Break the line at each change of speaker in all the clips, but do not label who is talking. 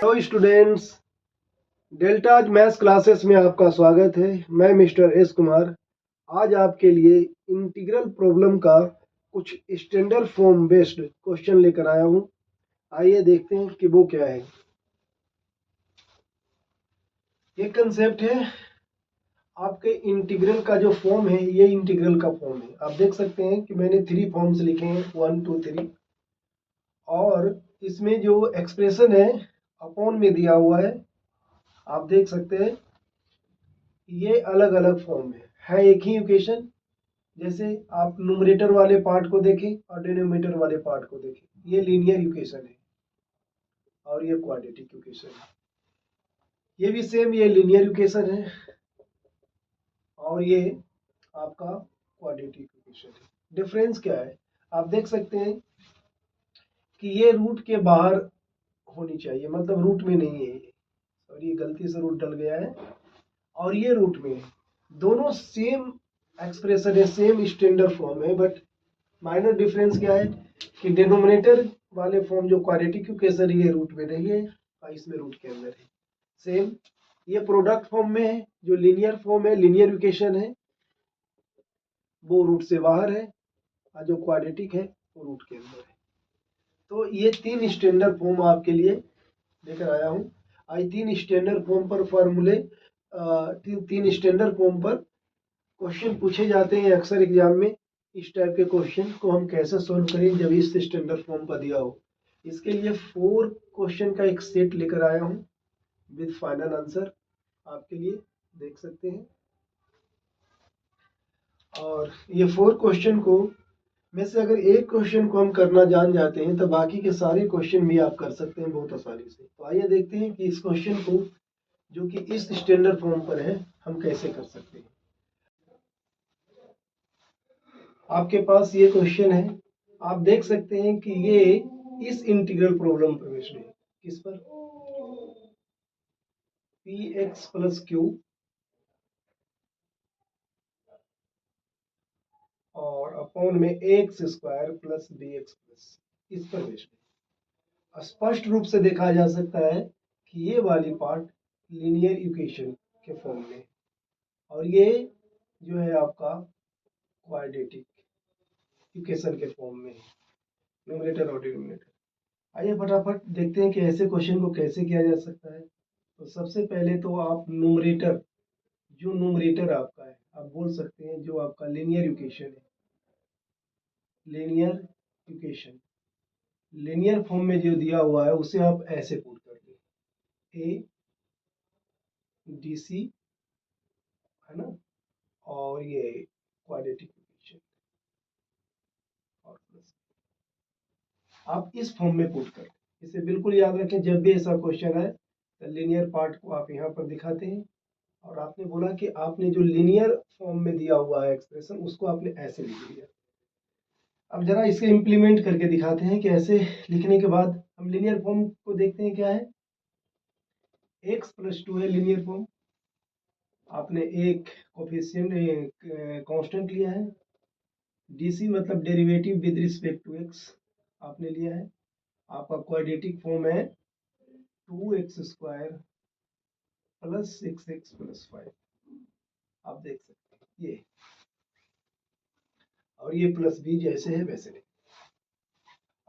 Hello students, deltas maths classes में आपका स्वागत है। मैं मिस्टर एस कुमार आज आपके लिए इंटीग्रल प्रॉब्लम का कुछ स्टैंडर्ड फॉर्म बेस्ड क्वेश्चन लेकर आया हूं। आइए देखते हैं कि वो क्या है। ये कंसेप्ट है आपके इंटीग्रल का जो फॉर्म है, ये इंटीग्रल का फॉर्म है। आप देख सकते हैं कि मैंने 3 फॉर्म्स लिखे हैं, 1 2 3, और इसमें जो एक्सप्रेशन है अपॉन में दिया हुआ है। आप देख सकते हैं ये अलग अलग फॉर्म है एक ही इक्वेशन। जैसे आप न्यूमरेटर वाले पार्ट को देखें और डिनोमिनेटर वाले पार्ट को देखें, ये लीनियर इक्वेशन है और ये क्वाड्रेटिक इक्वेशन है। ये भी सेम, ये लीनियर इक्वेशन है और ये आपका क्वाड्रेटिक इक्वेशन है। डिफरेंस क्या है आप देख सकते हैं कि ये रूट के बाहर होनी चाहिए, मतलब रूट में नहीं है ये, और ये गलती से रूट डल गया है, और ये रूट में है। दोनों सेम एक्सप्रेशन है, सेम स्टैंडर्ड फॉर्म है, बट माइनर डिफरेंस क्या है कि डिनोमिनेटर वाले फॉर्म जो क्वाड्रेटिक इक्वेशन ये रूट में नहीं है और इसमें रूट के अंदर है। सेम ये प्रोडक्ट फॉर्म में है, जो लीनियर फॉर्म है, लीनियर इक्वेशन है, वो रूट से बाहर है, और जो क्वाड्रेटिक है वो रूट के अंदर है। तो ये 3 स्टैंडर्ड फॉर्म आपके लिए लेकर आया हूँ। आज 3 स्टैंडर्ड फॉर्म पर फॉर्मूले, 3 स्टैंडर्ड फॉर्म पर क्वेश्चन पूछे जाते हैं अक्सर एग्जाम में। इस टाइप के क्वेश्चन को हम कैसे सोल्व करें जब इस स्टैंडर्ड फॉर्म पर दिया हो। इसके लिए 4 क्वेश्चन का एक सेट लेकर आया हूं विद फाइनल आंसर आपके लिए, देख सकते हैं। और ये 4 क्वेश्चन को में से अगर एक क्वेश्चन को हम करना जान जाते हैं तो बाकी के सारे क्वेश्चन भी आप कर सकते हैं बहुत आसानी से। तो आइए देखते हैं कि इस क्वेश्चन को, जो कि इस स्टैंडर्ड फॉर्म पर है, हम कैसे कर सकते हैं। आपके पास ये क्वेश्चन है, आप देख सकते हैं कि ये इस इंटीग्रल प्रॉब्लम पर बेस्ड है। किस पर? पी एक्स प्लस क्यू और अपॉन में X square plus B X plus, इस पर बेस्ड है। स्पष्ट रूप से देखा जा सकता है कि ये वाली पार्ट लीनियर इक्वेशन के फॉर्म में, और ये जो है आपका क्वाड्रेटिक इक्वेशन के फॉर्म में, न्यूमरेटर और डिनोमिनेटर। आइए फटाफट देखते हैं कि ऐसे क्वेश्चन को कैसे किया जा सकता है। तो सबसे पहले तो आप न्यूमरेटर, जो न्यूमरेटर आपका है, आप बोल सकते हैं जो आपका लीनियर इक्वेशन है, लीनियर इक्वेशन लीनियर फॉर्म में जो दिया हुआ है उसे आप ऐसे पुट कर दें, ए डी सी, है ना, और ये क्वाड्रेटिक इक्वेशन और प्लस, आप इस फॉर्म में पुट कर दें। इसे बिल्कुल याद रखें, जब भी ऐसा क्वेश्चन आए तो लीनियर पार्ट को आप यहाँ पर दिखाते हैं, और आपने बोला कि आपने जो लीनियर फॉर्म में दिया हुआ है एक्सप्रेशन, उसको आपने ऐसे लिख दिया। अब जरा इसे इम्प्लीमेंट करके दिखाते हैं कि ऐसे लिखने के बाद हम लीनियर फॉर्म को देखते हैं क्या है। x प्लस 2 है लीनियर फॉर्म, आपने एक कोफिशिएंट कांस्टेंट लिया है, dc मतलब derivative with respect to x आपने लिया है। आपका क्वाड्रेटिक फॉर्म है 2x square plus 6x plus 5, आप देख सकते हैं ये, और ये प्लस b जैसे है वैसे नहीं।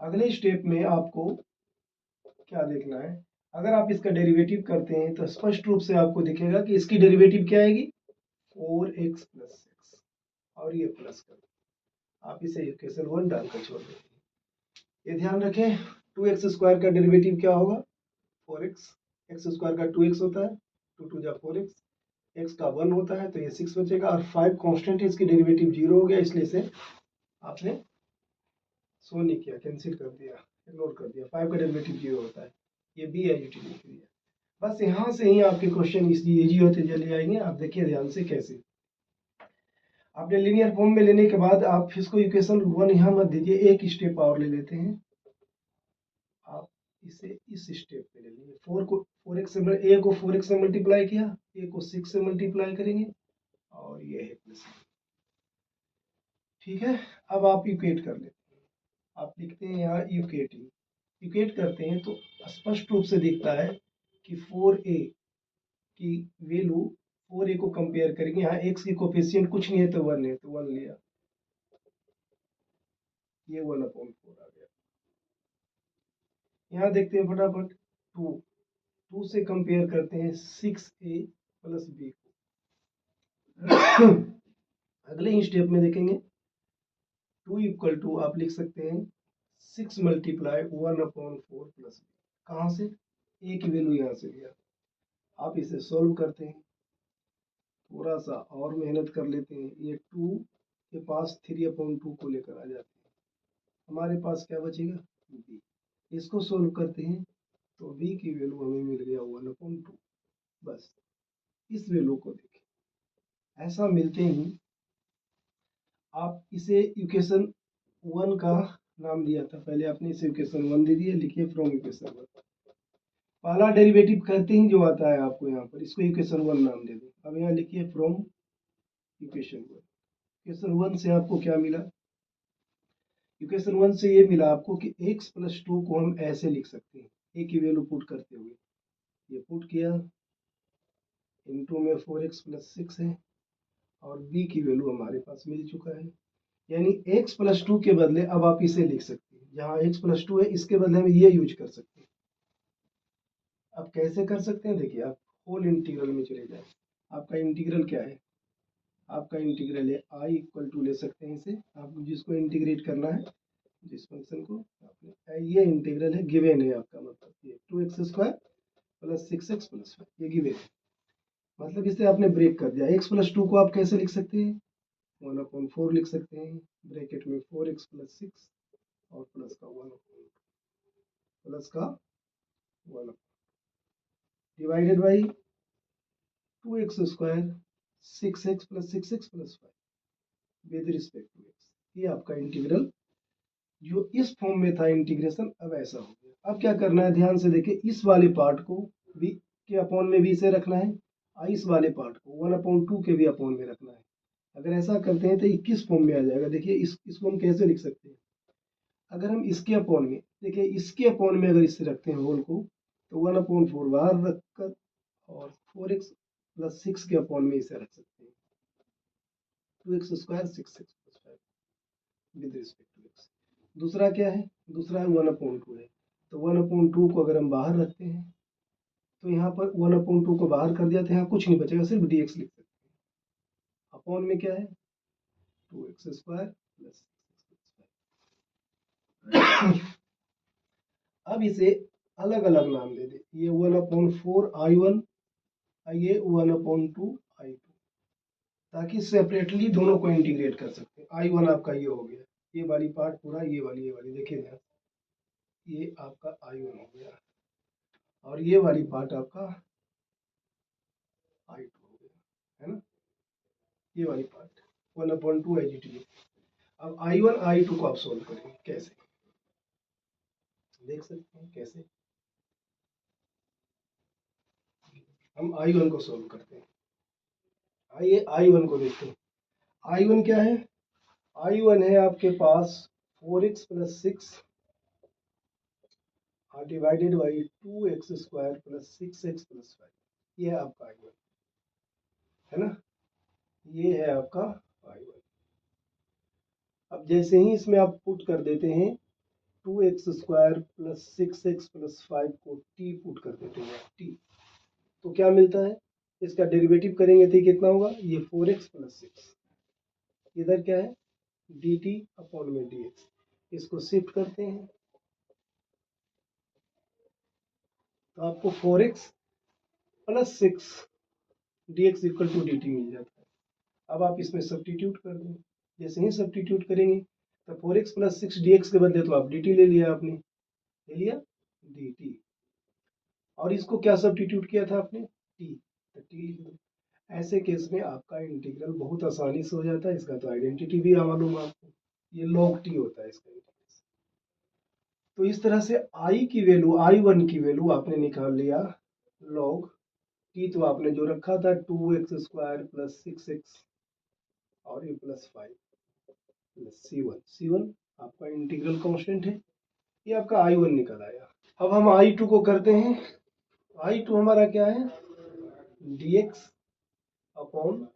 अगले स्टेप में आपको क्या देखना है, अगर आप इसका डेरिवेटिव करते हैं तो स्पष्ट रूप से आपको दिखेगा कि इसकी डेरिवेटिव क्या आएगी, 4x प्लस 6, और ये प्लस कर, आप इसे इक्वेशन 1 डालकर छोड़ देंगे। ये ध्यान रखें, 2x स्क्वायर का डेरिवेटिव क्या होगा, 4x, x स्क्वायर का 2x होता है, 2 2 जा 4x, x का 1 होता है तो ये 6 बचेगा, और 5 कांस्टेंट है, इसकी डेरिवेटिव 0 हो गया, इसलिए इसे आपने सो नहीं किया, कैंसिल कर दिया, इग्नोर कर दिया। 5 का डेरिवेटिव 0 होता है, ये बी है यूटिलिटी लिख दिया। बस यहाँ से ही आपके क्वेश्चन इसलिए इजी होते चले जाएंगे। आप देखिए ध्यान से कैसे। आपने लीनियर फॉर्म में लेने के बाद आप इसको इक्वेशन 1 यहाँ मत दीजिए, एक स्टेप और ले लेते हैं। आप इसे इस स्टेप पे ले लेंगे, 4 को 4x से, a को 4x से मल्टीप्लाई किया, a को 6 से मल्टीप्लाई करेंगे, और ये है प्लस। ठीक है, अब आप इक्वेट कर लेते हैं। आप लिखते हैं यहाँ इक्वेटिंग, इक्वेट करते हैं तो स्पष्ट रूप से दिखता है कि 4a की वैल्यू 4a को कंपेयर करेंगे। यहाँ x की कोफिशिएंट कुछ नहीं है तो 1 है, तो 1 लिया, ये 1/4 आ गया। यहाँ देखते हैं फटाफट 2 से कंपेयर करते हैं 6a प्लस b को। अगले ही स्टेप में देखेंगे 2 इक्वल टू आप लिख सकते हैं 6 मल्टीप्लाई 1/4 प्लस b। कहाँ से? a की वैल्यू यहाँ से लिया। आप इसे सॉल्व करते हैं, थोड़ा सा और मेहनत कर लेते हैं। ये 2 के पास 3/2 को लेकर आ जाते हैं, हमारे पास क्या बचेगा? b। इसको सोल्व करते हैं तो b की वैल्यू हमें मिल गया 1/2। बस इस वैल्यू को देखें, ऐसा मिलते ही आप इसे इक्वेशन 1 का नाम दिया था, पहले आपने इसे इक्वेशन 1 दे दिया, लिखिए फ्रॉम इक्वेशन 1। पहला डेरिवेटिव करते ही जो आता है आपको यहाँ पर, इसको इक्वेशन 1 नाम दे दें। अब यहाँ लिखिए फ्रॉम इक्वेशन 1। इक्वेशन 1 से आपको क्या मिला? इक्वेशन 1 से ये मिला आपको कि x प्लस 2 को हम ऐसे लिख सकते हैं, a की वैल्यू पुट करते हुए। ये पुट किया, इनटू में 4x प्लस 6 है और b की वैल्यू हमारे पास मिल चुका है। यानी x प्लस 2 के बदले अब आप इसे लिख सकते हैं, जहाँ x प्लस 2 है इसके बदले हम ये यूज कर सकते हैं। अब कैसे कर सकते हैं? देखिए, आप होल इंटीग्रल में चले जाए। आपका इंटीग्रल क्या है? आपका इंटीग्रल है i इक्वल टू, ले सकते हैं इसे आप, जिसको इंटीग्रेट करना है, जिस फंक्शन को आपने, ये इंटीग्रल है, गिवन है आपका, मतलब ये 2x² प्लस 6x प्लस 5, ये गिवन है। मतलब इसे आपने ब्रेक कर दिया। x प्लस 2 को आप कैसे लिख सकते हैं? 1/4 लिख सकते हैं, ब्रैकेट में 4x प्लस 6 और प्लस का 1 divided by 2x² 6x plus 6x plus 5 with respect to x। ये आपका इंटीग्रल जो इस फॉर्म में था इंटीग्रेशन, अब ऐसा हो गया। अब क्या करना है, ध्यान से देखिए, इस वाले पार्ट को v के अपॉन में v से रखना है और इस वाले पार्ट को 1/2 के भी अपॉन में रखना है। अगर ऐसा करते हैं तो 21 फॉर्म में आ जाएगा। देखिए इसको हम कैसे लिख सकते हैं? अगर हम इसके अपॉन में, देखिए इसके अपॉन में अगर इसे रखते हैं होल को, तो 1/4 बाहर रखकर और 4x प्लस 6 के अपॉन में इसे रख सकते हैं, 2x² 6x plus 5 with respect to x। दूसरा क्या है? दूसरा है 1/2 है, तो 1/2 को अगर हम बाहर रखते हैं तो यहाँ पर 1/2 को बाहर कर दिया तो यहाँ कुछ नहीं बचेगा, सिर्फ dx लिख सकते हैं। अपॉन में क्या है? 2x² plus 6x। अब इसे अलग अलग नाम दे दे, ये 1/4 I1, ये 1/2 I2, ताकि सेपरेटली दोनों को इंटीग्रेट कर सकते हैं। I1 आपका ये हो गया, ये वाली पार्ट पूरा, ये वाली देखिए ध्यान, ये आपका I1 हो गया और ये वाली पार्ट आपका I2 हो गया, है ना? ये वाली पार्ट 1/2 IGT। अब I1 I2 को आप सोल्व करेंगे, कैसे देख सकते हैं? कैसे हम I1 को सोल्व करते हैं? आइए I1 को देखते हैं। I1 क्या है? I1 है आपके पास 4x plus 6 divided by 2x² plus 6x plus 5। ये है आपका I1, है ना? ये है आपका I1। अब जैसे ही इसमें आप पुट कर देते हैं 2x² प्लस 6x प्लस 5 को t पुट कर देते हैं t, तो क्या मिलता है? इसका डेरिवेटिव करेंगे तो कितना होगा? ये 4x प्लस 6, इधर क्या है? dt अपॉन में dx। इसको शिफ्ट करते हैं तो आपको 4x plus 6 dx equal to dt मिल जाता है। अब आप इसमें सब्स्टिट्यूट कर दें, जैसे ही सब्स्टिट्यूट करेंगे तो 4x प्लस 6 dx के बदले तो आप dt ले लिया, आपने ले लिया dt, और इसको क्या सब्स्टिट्यूट किया था आपने? t, तो t लिख दो। ऐसे केस में आपका इंटीग्रल बहुत आसानी से हो जाता है। इसका तो आइडेंटिटी भी मालूम आपको, ये log t होता है इसका इंटीग्रल। तो इस तरह से I की वैल्यू, I1 की वैल्यू आपने निकाल लिया log t, तो आपने जो रखा था 2x² प्लस 6x और ये प्लस 5 प्लस C1 आपका इंटीग्रल कांस्टेंट है। ये आपका I1 निकल आया। अब हम I2 को करते हैं आई टू हमारा क्या है, dx upon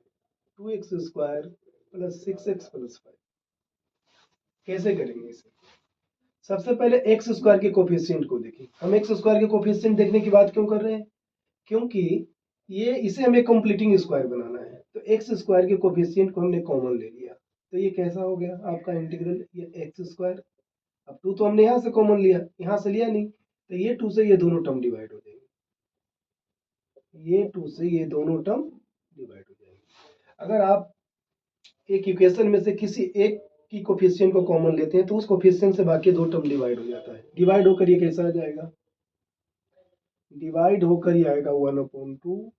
2x square plus 6x plus 5। कैसे करेंगे इसे? सबसे पहले एक्स स्क्वायर के कोफिशिएंट को देखें। हम एक्स स्क्वायर के कोफिशिएंट देखने की बात क्यों कर रहे हैं? क्योंकि इसे हमें कंप्लीटिंग स्क्वायर बनाना है, तो एक्स स्क्वायर के कोफिशिएंट को हमने कॉमन ले लिया, तो ये कैसा हो गया आपका इंटीग्रल, ये एक्स स्क्वायर। अब टू तो हमने यहाँ से कॉमन लिया, यहाँ से लिया नहीं, तो ये टू से ये दोनों टर्म डिवाइड हो जाएंगे, ये टू से ये दोनों टर्म डिवाइड हो जाएंगे। अगर आप एक इक्वेशन में से किसी एक की कोफिशिएंट को कॉमन लेते हैं तो उस कोफिशिएंट से बाकी दो टर्म डिवाइड हो जाता है। डिवाइड होकर ये कैसा आ जाएगा, डिवाइड होकर ही आएगा 1/2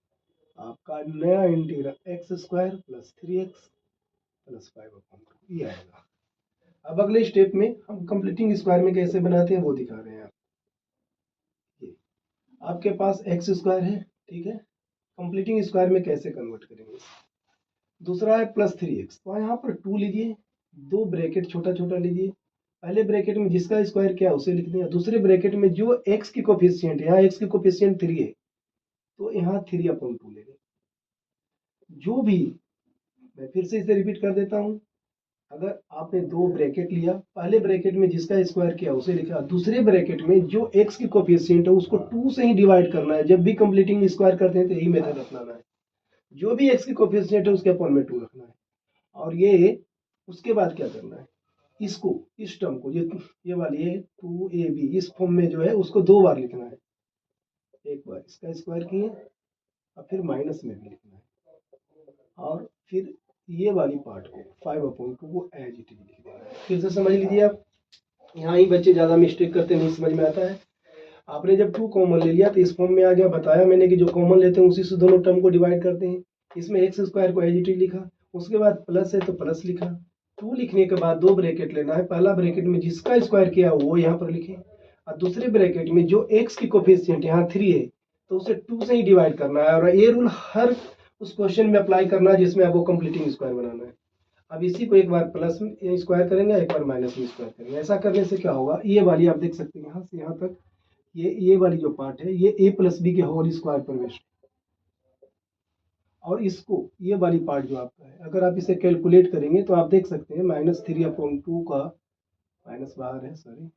आपका नया integral x square plus 3x plus 5/2 ये आएगा। अब अगले स्टेप में हम कंप्लीटिंग स्क्वायर में कैसे बनाते हैं वो दिखा रहे हैं। ये आपके पास एक्स स्क्वायर है, ठीक है, कंप्लीटिंग स्क्वायर में कैसे कन्वर्ट करेंगे। दूसरा है प्लस 3x, तो यहाँ पर 2 लीजिए, दो ब्रैकेट छोटा छोटा लीजिए, पहले ब्रैकेट में जिसका स्क्वायर क्या है उसे लिख दें, दूसरे ब्रैकेट में जो x की कोफिशिएंट है, यहाँ x की कोफिशिएंट 3 है तो यहाँ 3/2 ले लें। जो भी, मैं फिर से इसे रिपीट कर देता हूँ, अगर आपने दो ब्रैकेट लिया, पहले ब्रैकेट में जिसका स्क्वायर किया उसे लिखा, दूसरे ब्रैकेट में जो x की कोफिशिएंट है उसको 2 से ही डिवाइड करना है। जब भी कंप्लीटिंग स्क्वायर करते हैं तो यही मेथड अपनाना है, जो भी x की कोफिशिएंट है उसके अपॉन में 2 रखना है। और ये उसके बाद क्या करना है, इसको, इस टर्म को, ये वाली है 2ab, इस फॉर्म में जो है उसको 2 बार लिखना है, एक बार इसका स्क्वायर किए और फिर माइनस में भी लिखना है, और फिर ये वाली पार्ट को 5/2 को एज इट इज लिख देना है। फिर से समझ लीजिए आप, यहाँ ही बच्चे ज्यादा मिस्टेक करते नहीं समझ में आता है। आपने जब 2 कॉमन ले लिया तो इस फॉर्म में आ गया, बताया मैंने कि जो कॉमन लेते हैं उसी से दोनों टर्म को डिवाइड करते हैं। इसमें एक्स स्क्वायर को एज इट इज लिखा, उसके बाद प्लस है तो प्लस लिखा, 2 लिखने के बाद दो ब्रैकेट लेना है, पहला ब्रैकेट में जिसका स्क्वायर किया वो यहाँ पर लिखे, और दूसरे ब्रैकेट में जो एक्स की कोफिशिएंट यहाँ 3 है तो उसे 2 से ही डिवाइड करना है। और ये रूल हर उस क्वेश्चन में अप्लाई करना है जिसमें आपको कंप्लीटिंग स्क्वायर बनाना है। अब इसी को एक बार प्लस में स्क्वायर करेंगे, एक बार माइनस में स्क्वायर करेंगे। ऐसा करने से क्या होगा, ये वाली आप देख सकते हैं यहाँ से यहाँ तक, ये वाली जो पार्ट है ये a प्लस बी के होल स्क्वायर पर बेस्ड, और इसको ये वाली पार्ट जो आपका है अगर आप इसे कैलकुलेट करेंगे तो आप देख सकते हैं -3/2 का, माइनस बाहर है सॉरी,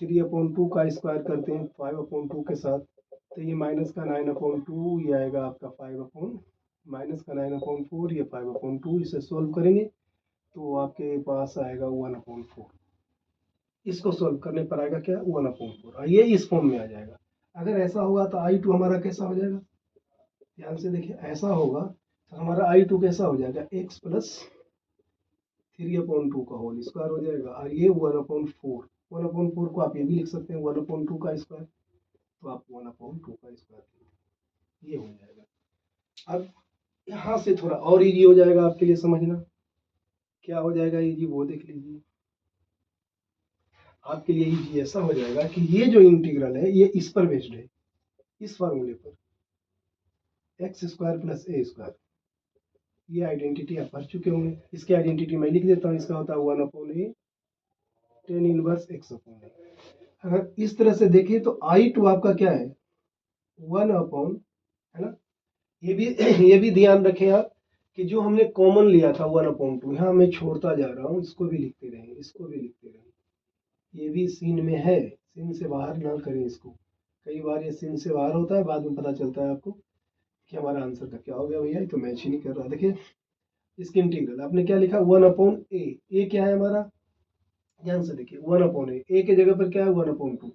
3/2 का स्क्वायर करते हैं 5/2 के साथ, तो ये माइनस का 9/2, ये आएगा आपका 5 माइनस का 9/4, ये 5/2। इसे सोल्व करेंगे तो आपके पास आएगा 1/4। इसको सोल्व करने पर आएगा क्या, 1/4, ये इस फॉर्म में आ जाएगा। अगर ऐसा होगा तो I2 हमारा कैसा हो जाएगा, ध्यान से देखिए, ऐसा होगा तो हमारा I2 कैसा हो जाएगा, x प्लस 3/2 का होल स्क्वायर हो जाएगा, और ये 1/4, 1/4 को आप ये भी लिख सकते हैं 1/2 का स्क्वायर, तो आप 1/2 का स्क्वायर ये हो जाएगा। अब यहाँ से थोड़ा और इजी हो जाएगा आपके लिए समझना, क्या हो जाएगा इजी वो देख लीजिए। आपके लिए इजी ऐसा हो जाएगा कि ये जो इंटीग्रल है ये इस पर बेस्ड है, इस फॉर्मूले पर, एक्स स्क्वायर प्लस ए स्क्वायर, ये आइडेंटिटी आप पढ़ चुके होंगे। इसकी आइडेंटिटी मैं लिख देता हूँ, इसका होता है 1/a tan इनवर्स x/a। अगर इस तरह से देखें तो I2 आपका क्या है, 1/, है ना। ये भी ये भी ध्यान रखें आप कि जो हमने कॉमन लिया था 1/2, यहाँ मैं छोड़ता जा रहा हूँ, इसको भी लिखते रहें, इसको भी लिखते रहें। ये भी सीन में है, सीन से बाहर ना करें इसको, कई बार ये सीन से बाहर होता है, बाद में पता चलता है आपको कि हमारा आंसर का क्या हो गया, भैया ये तो मैच ही नहीं कर रहा। देखिए इसकी इंटीग्रल आपने क्या लिखा, 1/a, ए क्या है हमारा, ध्यान से देखिए 1/a, ए के जगह पर क्या है 1/2,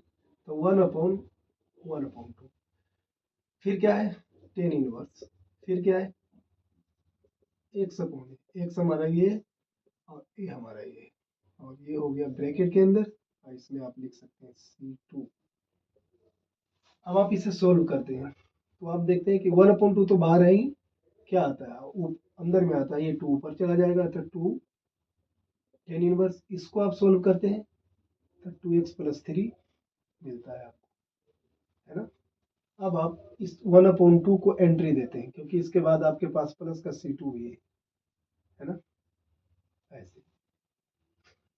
तो 1/1/2, फिर क्या है tan इनवर्स, फिर क्या है x/a, x हमारा ये और ए हमारा ये, और ये हो गया ब्रैकेट के अंदर, और इसमें आप लिख सकते हैं C2। अब आप इसे सोल्व करते हैं तो आप देखते हैं कि 1/2 तो बाहर है ही, क्या आता है वो अंदर में आता है, ये 2 ऊपर चला जाएगा, तो 2 tan इनवर्स, इसको आप सोल्व करते हैं तो 2x प्लस 3 मिलता है आपको, है ना। अब आप इस 1/2 को एंट्री देते हैं क्योंकि इसके बाद आपके पास प्लस का C2 भी है ना। ऐसे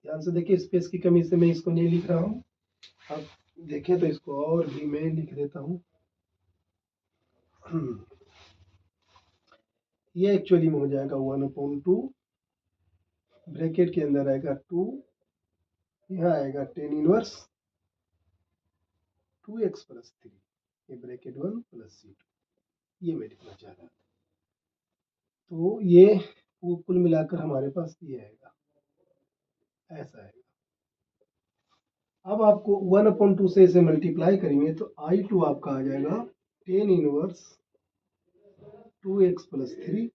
ध्यान से देखिए, स्पेस की कमी से मैं इसको नहीं लिख रहा हूँ। अब देखें तो इसको और भी मैं लिख देता हूँ। ये एक्चुअली में हो जाएगा 1/2, ब्रैकेट के अंदर आएगा 2, यहाँ आएगा 10 इनवर्स 2x प्लस 3, ये ब्रैकेट 1 प्लस C2, ये मैं लिखना चाह रहा था। तो ये वो कुल मिलाकर हमारे पास ये आएगा, ऐसा आएगा। अब आपको 1/2 से इसे मल्टीप्लाई करेंगे तो I2 आपका आ जाएगा 10 इनवर्स 2x प्लस 3,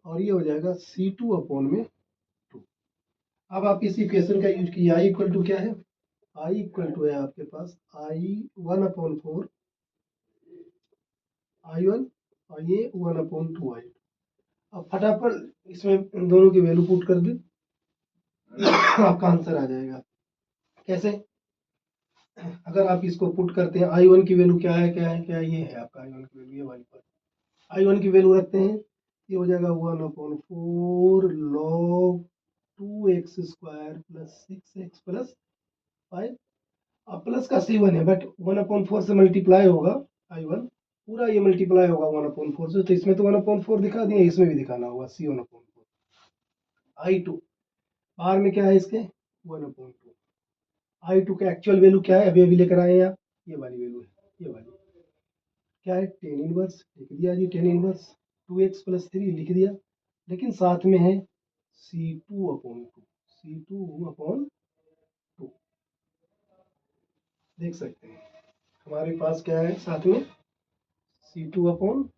और ये हो जाएगा C2 अपॉन में 2। अब आप इस इक्वेशन का यूज कीजिए। I इक्वल टू क्या है? I इक्वल टू है आपके पास I1/4 I1, और ये 1/2 I2। अब फटाफट इसमें इन दोनों की वैल्यू पुट कर दे, आपका आंसर आ जाएगा। कैसे? अगर आप इसको पुट करते हैं, I1 की वैल्यू क्या है, ये है आपका I1 की वैल्यू, ये वाली पर I1 की वैल्यू रखते हैं, ये हो जाएगा 1/4 log 2x square plus 6x plus 5। अब प्लस का C1 है, बट 1/4 से मल्टीप्लाई होगा I1, पूरा ये मल्टीप्लाई होगा 1/4 से, तो इसमें तो 1/4 दिखा दिए, इसमें भी दिखाना होगा C1/4। I2 बाहर में क्या है इसके 1/2। I2 का एक्चुअल वैल्यू क्या है, अभी अभी लेकर आए हैं आप, ये वाली वैल्यू है, ये वाली क्या है 10 इनवर्स, लिख दिया जी 10 इनवर्स 2x प्लस 3 लिख दिया, लेकिन साथ में है C2/2 देख सकते हैं हमारे पास क्या है साथ में C2/2,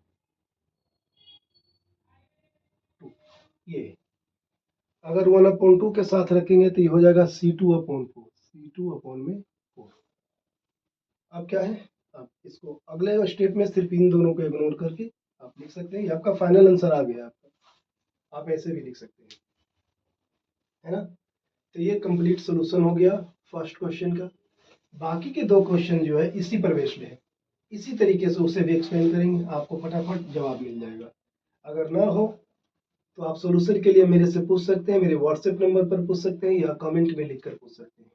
ये अगर 1/2 के साथ रखेंगे तो ये हो जाएगा C2/4। अब क्या है, आप इसको अगले स्टेप में सिर्फ इन दोनों को इग्नोर करके आप लिख सकते हैं, ये आपका फाइनल आंसर आ गया आपका। आप ऐसे भी लिख सकते हैं, है ना। तो ये कंप्लीट सॉल्यूशन हो गया फर्स्ट क्वेश्चन का। बाकी के दो क्वेश्चन जो है इसी पर बेस्ड है, इसी तरीके से उसे भी एक्सप्लेन करेंगे, आपको फटाफट जवाब मिल जाएगा। अगर ना हो तो आप सॉल्यूशन के लिए मेरे से पूछ सकते हैं, मेरे व्हाट्सएप नंबर पर पूछ सकते हैं, या कमेंट में लिखकर पूछ सकते हैं।